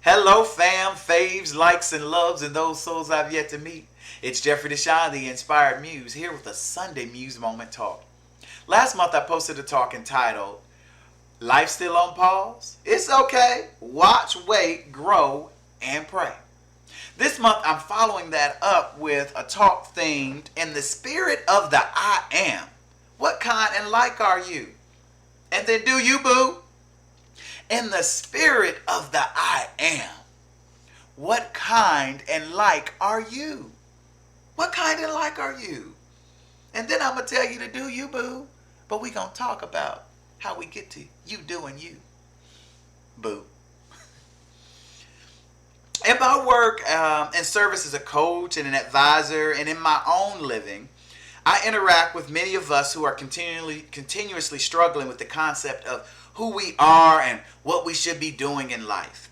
Hello, fam, faves, likes, and loves, and those souls I've yet to meet. It's Jeffrey DeShawn, the Inspired Muse, here with a Sunday Muse Moment Talk. Last month I posted a talk entitled, Life Still on Pause? It's okay. Watch, wait, grow, and pray. This month I'm following that up with a talk themed, In the Spirit of the I Am. What kind and like are you? And then do you, boo? In the spirit of the I am, what kind and like are you? What kind and like are you? And then I'm going to tell you to do you, boo. But we're going to talk about how we get to you doing you, boo. In my work and service as a coach and an advisor and in my own living, I interact with many of us who are continuously struggling with the concept of who we are and what we should be doing in life.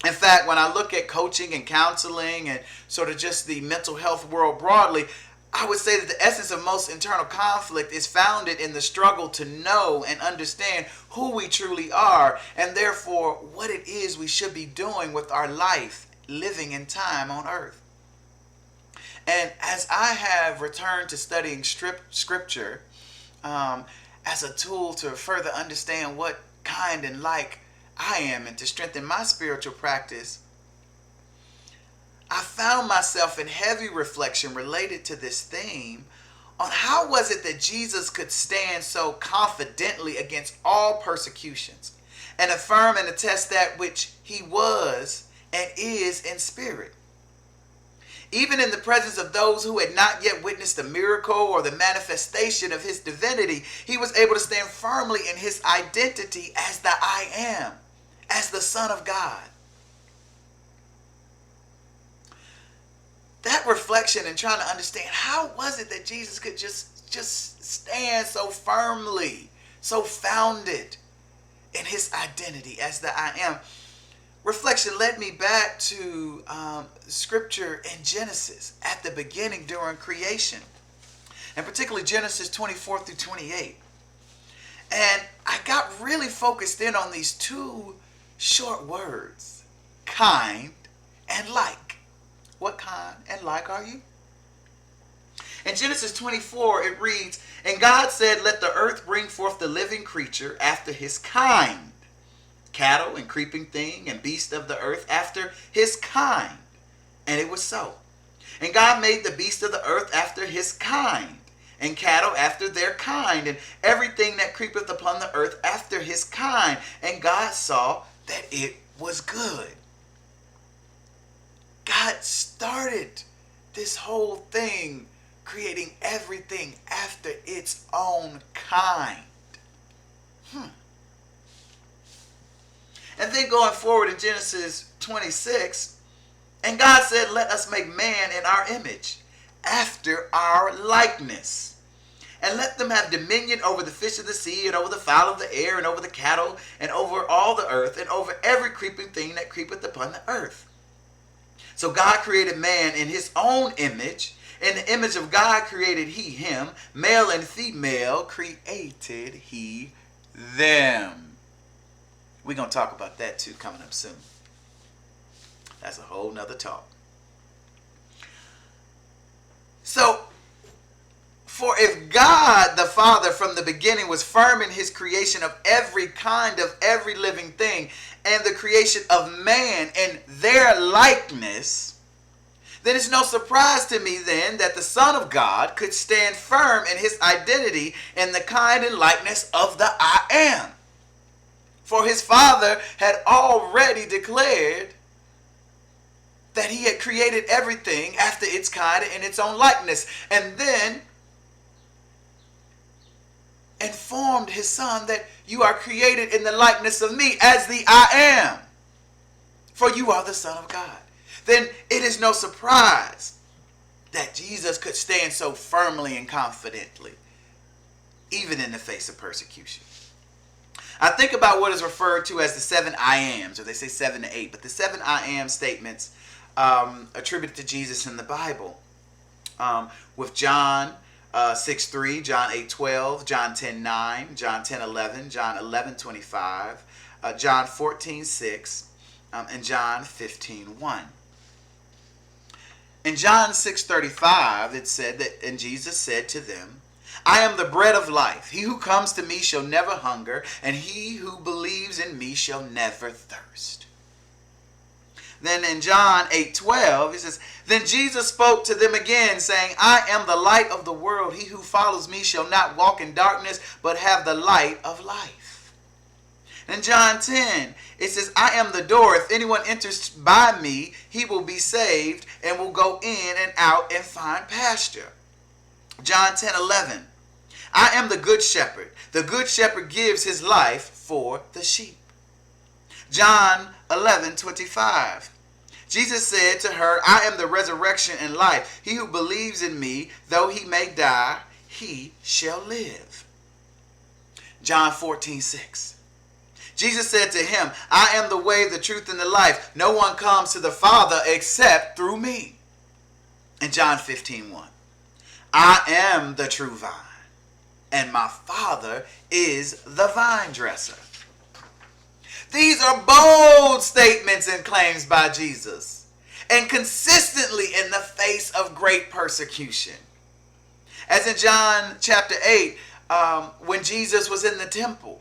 In fact, when I look at coaching and counseling and sort of just the mental health world broadly, I would say that the essence of most internal conflict is founded in the struggle to know and understand who we truly are and therefore what it is we should be doing with our life, living in time on earth. And as I have returned to studying scripture, as a tool to further understand what kind and like I am and to strengthen my spiritual practice, I found myself in heavy reflection related to this theme on how was it that Jesus could stand so confidently against all persecutions and affirm and attest that which he was and is in spirit. Even in the presence of those who had not yet witnessed the miracle or the manifestation of his divinity, he was able to stand firmly in his identity as the I am, as the Son of God. That reflection and trying to understand how was it that Jesus could just stand so firmly, so founded in his identity as the I am. Reflection led me back to scripture in Genesis at the beginning during creation, and particularly Genesis 24 through 28. And I got really focused in on these two short words, kind and like. What kind and like are you? In Genesis 24, it reads, And God said, Let the earth bring forth the living creature after his kind, cattle and creeping thing and beast of the earth after his kind. And it was so. And God made the beast of the earth after his kind, and cattle after their kind, and everything that creepeth upon the earth after his kind. And God saw that it was good. God started this whole thing creating everything after its own kind. And then going forward in Genesis 26, and God said, Let us make man in our image, after our likeness. And let them have dominion over the fish of the sea, and over the fowl of the air, and over the cattle, and over all the earth, and over every creeping thing that creepeth upon the earth. So God created man in his own image. In the image of God created he him. Male and female created he them. We're going to talk about that too coming up soon. That's a whole nother talk. So, for if God the Father from the beginning was firm in his creation of every kind of every living thing and the creation of man in their likeness, then it's no surprise to me then that the Son of God could stand firm in his identity in the kind and likeness of the I am. For his Father had already declared that he had created everything after its kind and its own likeness. And then informed his Son that you are created in the likeness of me as the I am. For you are the Son of God. Then it is no surprise that Jesus could stand so firmly and confidently, even in the face of persecution. I think about what is referred to as the 7 I ams, or they say 7 to 8, but the 7 I am statements attributed to Jesus in the Bible, with John 6:3, John 8:12, John 10:9, John 10:11, John 11:25, John 14:6, in John 15:1. In John 6:35, it said that, and Jesus said to them, I am the bread of life. He who comes to me shall never hunger, and he who believes in me shall never thirst. Then in John 8:12, he says, Then Jesus spoke to them again, saying, I am the light of the world. He who follows me shall not walk in darkness, but have the light of life. In John 10, it says, I am the door. If anyone enters by me, he will be saved and will go in and out and find pasture. John 10:11, I am the good shepherd. The good shepherd gives his life for the sheep. John 11:25, Jesus said to her, I am the resurrection and life. He who believes in me, though he may die, he shall live. John 14:6, Jesus said to him, I am the way, the truth, and the life. No one comes to the Father except through me. In John 15:1, I am the true vine, and my Father is the vine dresser. These are bold statements and claims by Jesus, and consistently in the face of great persecution. As in John chapter 8, when Jesus was in the temple,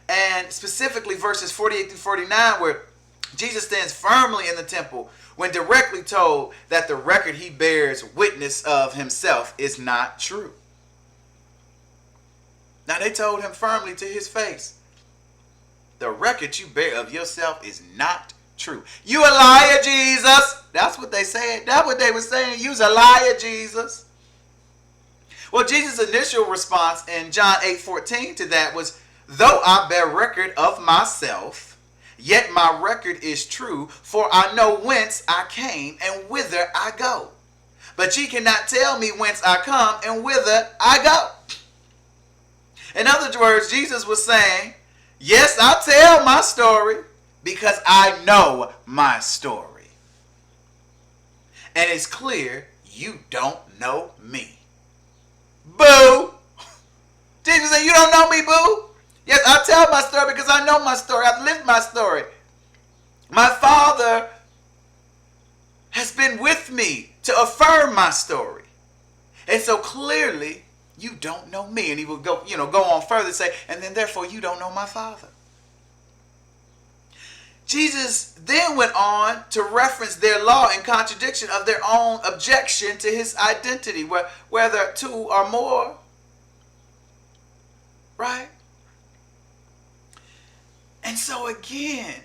and specifically verses 48 through 49, where Jesus stands firmly in the temple when directly told that the record he bears witness of himself is not true. Now they told him firmly to his face, the record you bear of yourself is not true. You a liar, Jesus. That's what they said. That's what they were saying. You's a liar, Jesus. Well, Jesus' initial response in John 8:14 to that was, though I bear record of myself, yet my record is true, for I know whence I came and whither I go. But ye cannot tell me whence I come and whither I go. In other words, Jesus was saying, yes, I'll tell my story because I know my story. And it's clear you don't know me. Boo! Jesus said, you don't know me, boo? Yes, I tell my story because I know my story. I've lived my story. My Father has been with me to affirm my story. And so clearly, you don't know me. And he will go on further and say, and then therefore you don't know my Father. Jesus then went on to reference their law in contradiction of their own objection to his identity, whether two or more. Right? And so again,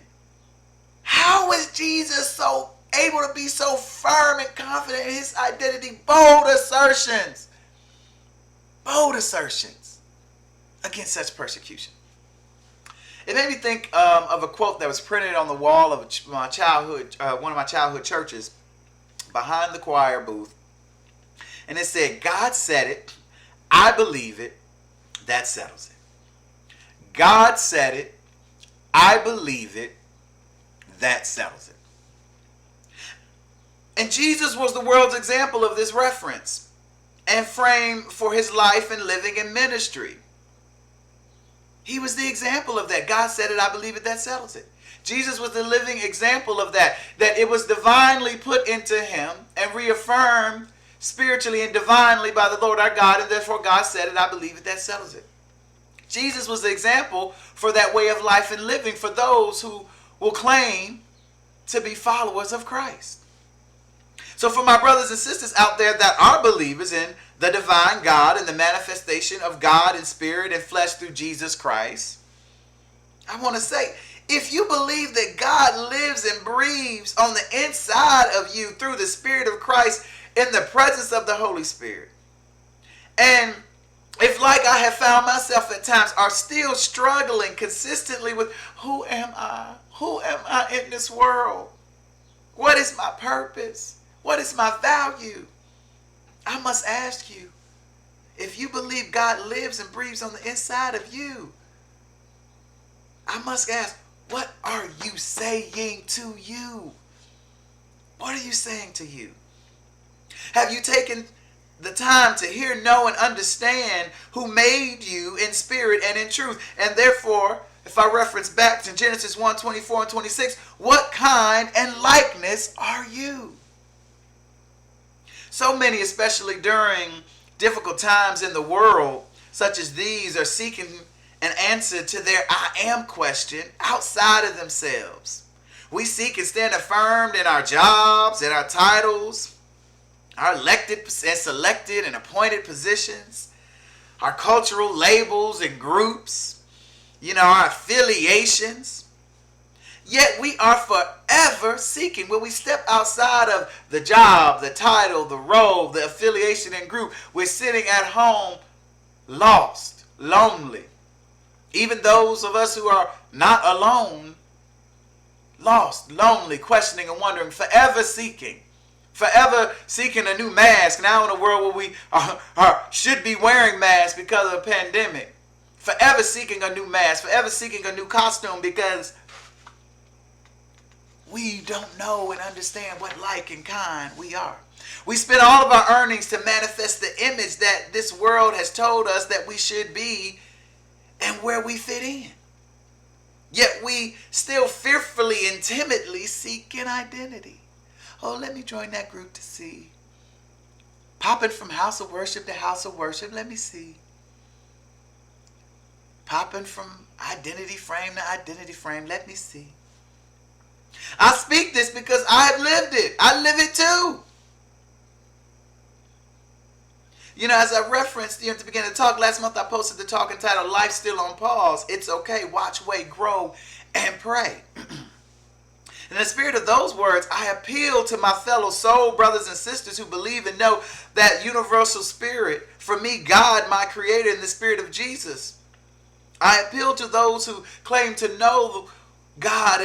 how is Jesus so able to be so firm and confident in his identity? Bold assertions against such persecution. It made me think of a quote that was printed on the wall of one of my childhood churches behind the choir booth. And it said, God said it, I believe it, that settles it. God said it, I believe it, that settles it. And Jesus was the world's example of this reference and frame for his life and living and ministry. He was the example of that. God said it, I believe it, that settles it. Jesus was the living example of that it was divinely put into him and reaffirmed spiritually and divinely by the Lord our God, and therefore God said it, I believe it, that settles it. Jesus was the example for that way of life and living for those who will claim to be followers of Christ. So for my brothers and sisters out there that are believers in the divine God and the manifestation of God in spirit and flesh through Jesus Christ, I want to say, if you believe that God lives and breathes on the inside of you through the Spirit of Christ in the presence of the Holy Spirit, and if, like I have found myself at times, are still struggling consistently with who am I? Who am I in this world? What is my purpose? What is my value? I must ask you, if you believe God lives and breathes on the inside of you, I must ask, what are you saying to you? What are you saying to you? Have you taken the time to hear, know, and understand who made you in spirit and in truth, and therefore if I reference back to Genesis 1:24 and 26, what kind and likeness are you? So many, especially during difficult times in the world, such as these, are seeking an answer to their I am question outside of themselves. We seek and stand affirmed in our jobs, in our titles, our elected and selected and appointed positions, our cultural labels and groups, our affiliations. Yet we are forever seeking. When we step outside of the job, the title, the role, the affiliation and group, we're sitting at home lost, lonely. Even those of us who are not alone, lost, lonely, questioning and wondering, forever seeking a new mask. Now in a world where we should be wearing masks because of a pandemic. Forever seeking a new mask, forever seeking a new costume because we don't know and understand what like and kind we are. We spend all of our earnings to manifest the image that this world has told us that we should be and where we fit in. Yet we still fearfully and timidly seek an identity. Oh, let me join that group to see. Popping from house of worship to house of worship, let me see. Popping from identity frame to identity frame, let me see. I speak this because I have lived it. I live it too. As I referenced at the beginning of the talk, last month I posted the talk entitled Life Still on Pause. It's okay. Watch, wait, grow, and pray. In the spirit of those words, I appeal to my fellow soul brothers and sisters who believe and know that universal spirit, for me, God, my creator, in the spirit of Jesus. I appeal to those who claim to know God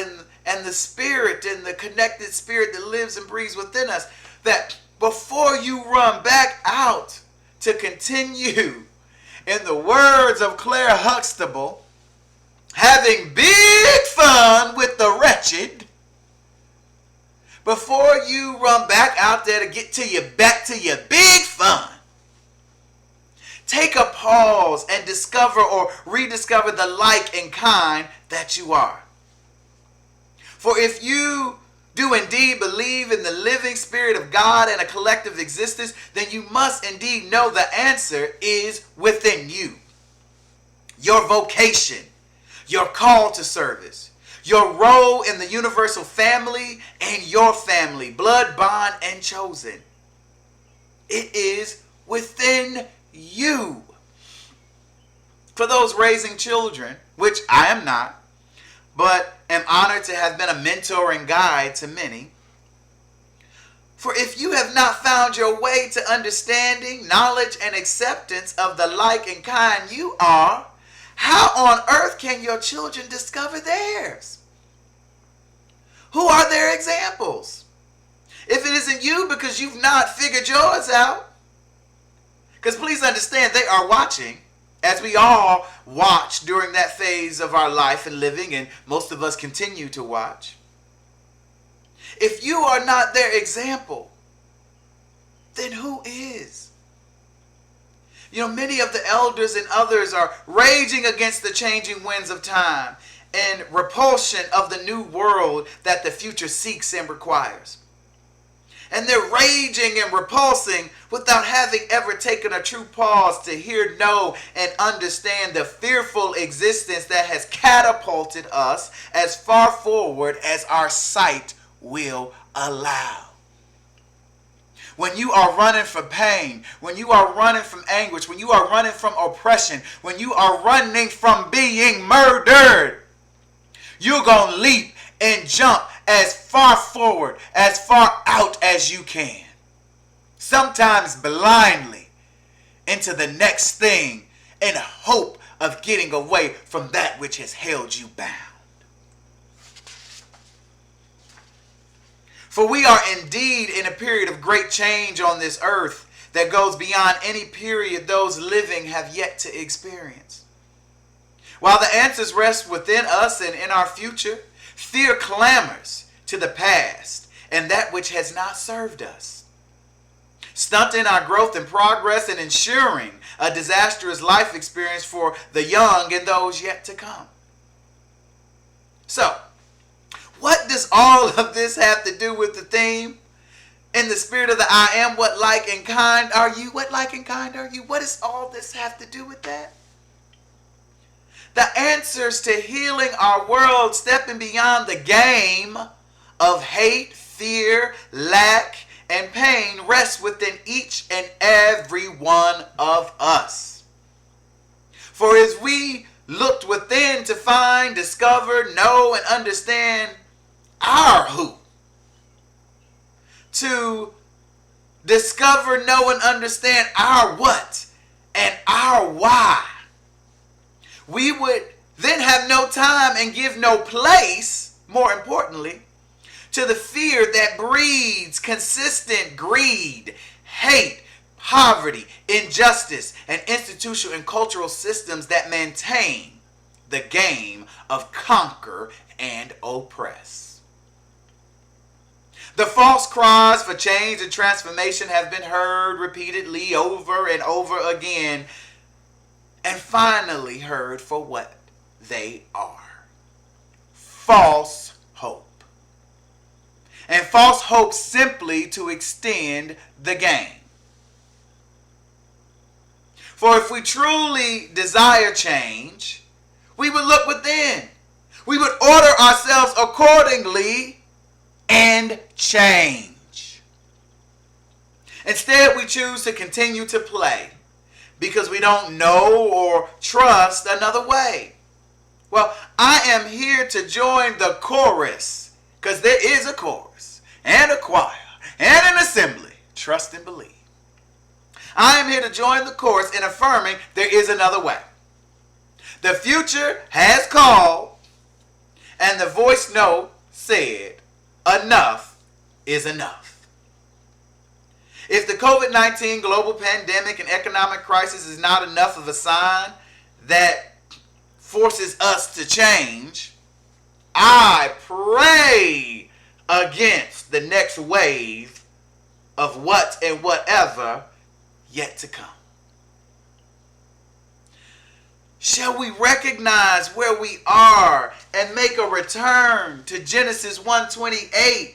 and the spirit and the connected spirit that lives and breathes within us, that before you run back out to continue, in the words of Claire Huxtable, having big fun with the wretched, before you run back out there to get back to your big fun, take a pause and discover or rediscover the like and kind that you are. For if you do indeed believe in the living spirit of God and a collective existence, then you must indeed know the answer is within you. Your vocation, your call to service, your role in the universal family and your family, blood bond and chosen. It is within you. For those raising children, which I am not, but am honored to have been a mentor and guide to many. For if you have not found your way to understanding, knowledge, and acceptance of the like and kind you are, how on earth can your children discover theirs? Who are their examples? If it isn't you, because you've not figured yours out. Because please understand, they are watching, as we all watch during that phase of our life and living, and most of us continue to watch. If you are not their example, then who is? Many of the elders and others are raging against the changing winds of time and repulsion of the new world that the future seeks and requires. And they're raging and repulsing without having ever taken a true pause to hear, know, and understand the fearful existence that has catapulted us as far forward as our sight will allow. When you are running from pain, when you are running from anguish, when you are running from oppression, when you are running from being murdered, you're going to leap and jump as far forward, as far out as you can. Sometimes blindly into the next thing in hope of getting away from that which has held you bound. For we are indeed in a period of great change on this earth that goes beyond any period those living have yet to experience. While the answers rest within us and in our future, fear clamors to the past and that which has not served us, stunting our growth and progress and ensuring a disastrous life experience for the young and those yet to come. So, what does all of this have to do with the theme? In the spirit of the I am, what like and kind are you? What like and kind are you? What does all this have to do with that? The answers to healing our world, stepping beyond the game of hate, fear, lack, and pain, rests within each and every one of us. For as we looked within to find, discover, know, and understand our who, to discover, know, and understand our what and our why, we would then have no time and give no place, more importantly, to the fear that breeds consistent greed, hate, poverty, injustice, and institutional and cultural systems that maintain the game of conquer and oppress. The false cries for change and transformation have been heard repeatedly over and over again, and finally heard for what they are: false hope. And false hope simply to extend the game. For if we truly desire change, we would look within. We would order ourselves accordingly and change. Instead, we choose to continue to play because we don't know or trust another way. Well, I am here to join the chorus, because there is a chorus and a choir and an assembly. Trust and believe. I am here to join the chorus in affirming there is another way. The future has called, and the voice note said, enough is enough. If the COVID-19 global pandemic and economic crisis is not enough of a sign that forces us to change, I pray against the next wave of what and whatever yet to come. Shall we recognize where we are and make a return to Genesis 1:28,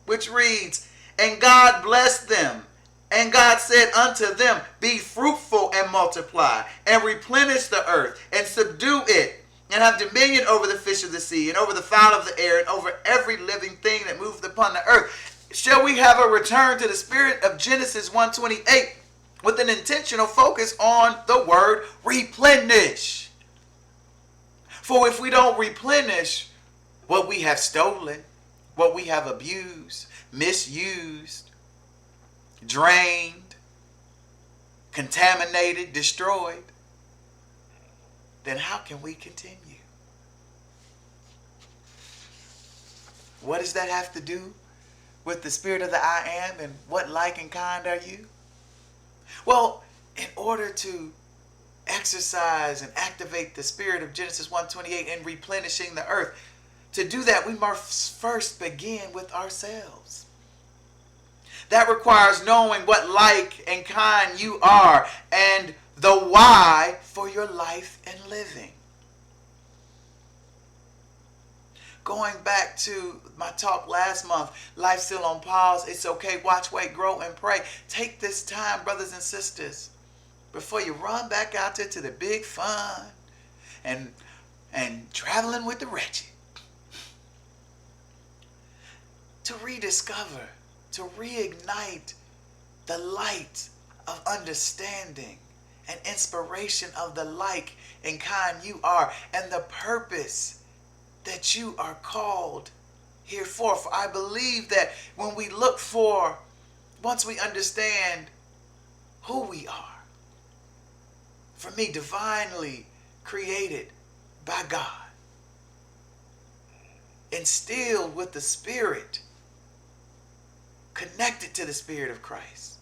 which reads, and God blessed them, and God said unto them, be fruitful and multiply, and replenish the earth, and subdue it, and have dominion over the fish of the sea, and over the fowl of the air, and over every living thing that moveth upon the earth. Shall we have a return to the spirit of Genesis 1:28 with an intentional focus on the word replenish? For if we don't replenish what we have stolen, what we have abused, misused, drained, contaminated, destroyed, then how can we continue? What does that have to do with the spirit of the I am, and what like and kind are you? Well, in order to exercise and activate the spirit of Genesis 1:28 in replenishing the earth, to do that we must first begin with ourselves. That requires knowing what like and kind you are and the why for your life and living. Going back to my talk last month, Life Still on Pause, It's Okay, Watch, Wait, Grow, and Pray. Take this time, brothers and sisters, before you run back out there to the big fun and traveling with the wretched, to rediscover, to reignite the light of understanding and inspiration of the like and kind you are, and the purpose that you are called here for. For I believe that when we look for, once we understand who we are, for me, divinely created by God, instilled with the Spirit, connected to the Spirit of Christ.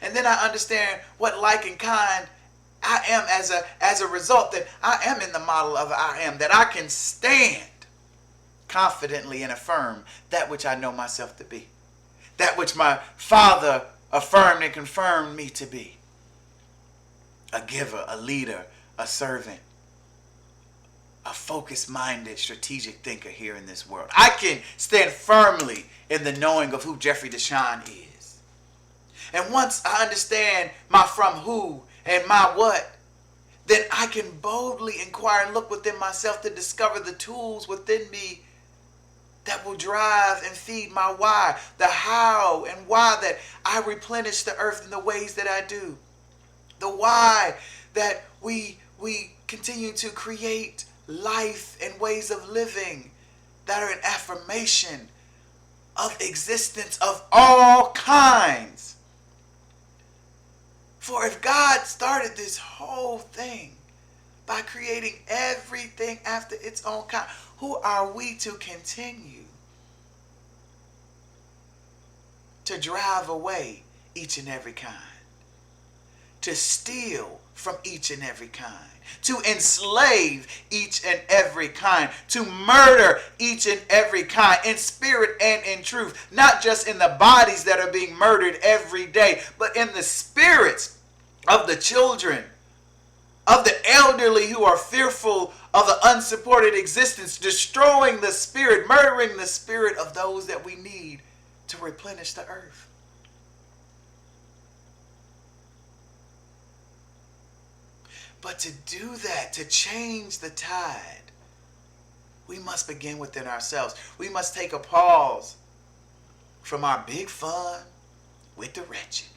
And then I understand what like and kind I am as a result, that I am in the model of I am, that I can stand confidently and affirm that which I know myself to be, that which my Father affirmed and confirmed me to be: a giver, a leader, a servant, a focused-minded, strategic thinker here in this world. I can stand firmly in the knowing of who Jeffrey DeShawn is. And once I understand my from who and my what, then I can boldly inquire and look within myself to discover the tools within me that will drive and feed my why, the how and why that I replenish the earth in the ways that I do. The why that we continue to create life and ways of living that are an affirmation of existence of all kinds. For if God started this whole thing by creating everything after its own kind, who are we to continue to drive away each and every kind, to steal from each and every kind, to enslave each and every kind, to murder each and every kind, in spirit and in truth, not just in the bodies that are being murdered every day, but in the spirits of the children, of the elderly who are fearful of the unsupported existence, destroying the spirit, murdering the spirit of those that we need to replenish the earth. But to do that, to change the tide, we must begin within ourselves. We must take a pause from our big fun with the wretched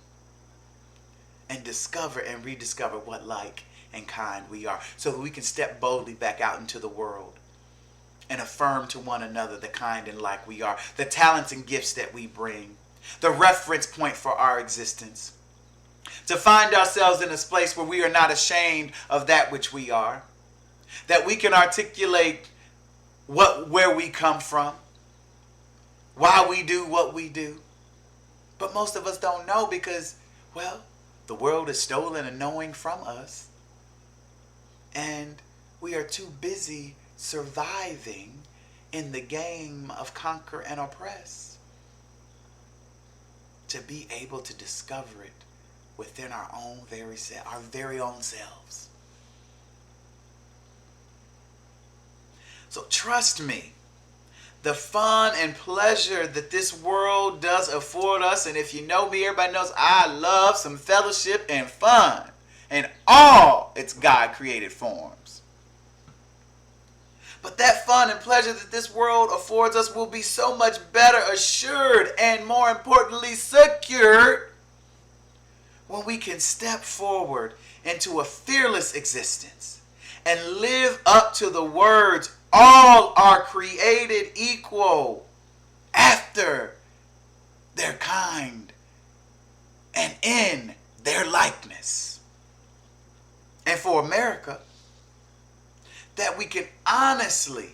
and discover and rediscover what like and kind we are, so that we can step boldly back out into the world and affirm to one another the kind and like we are, the talents and gifts that we bring, the reference point for our existence. To find ourselves in a place where we are not ashamed of that which we are, that we can articulate where we come from, why we do what we do. But most of us don't know because, well, the world has stolen a knowing from us, and we are too busy surviving in the game of conquer and oppress to be able to discover it within our very own selves. So trust me, the fun and pleasure that this world does afford us, and if you know me, everybody knows I love some fellowship and fun in all its God-created forms. But that fun and pleasure that this world affords us will be so much better assured and, more importantly, secured when we can step forward into a fearless existence and live up to the words, all are created equal after their kind and in their likeness. And for America, that we can honestly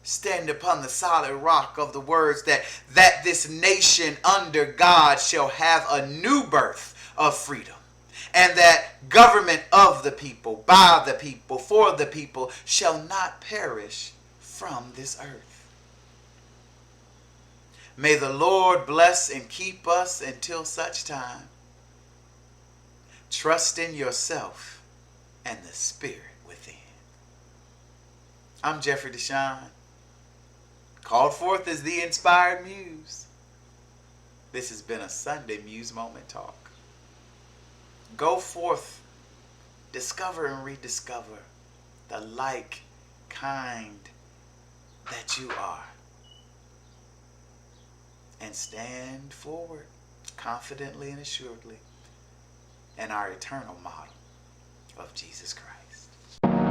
stand upon the solid rock of the words that this nation under God shall have a new birth of freedom, and that government of the people, by the people, for the people, shall not perish from this earth. May the Lord bless and keep us until such time. Trust in yourself and the Spirit within. I'm Jeffrey DeShawn, called forth as the Inspired Muse. This has been a Sunday Muse Moment Talk. Go forth, discover and rediscover the like kind that you are, and stand forward confidently and assuredly in our eternal model of Jesus Christ.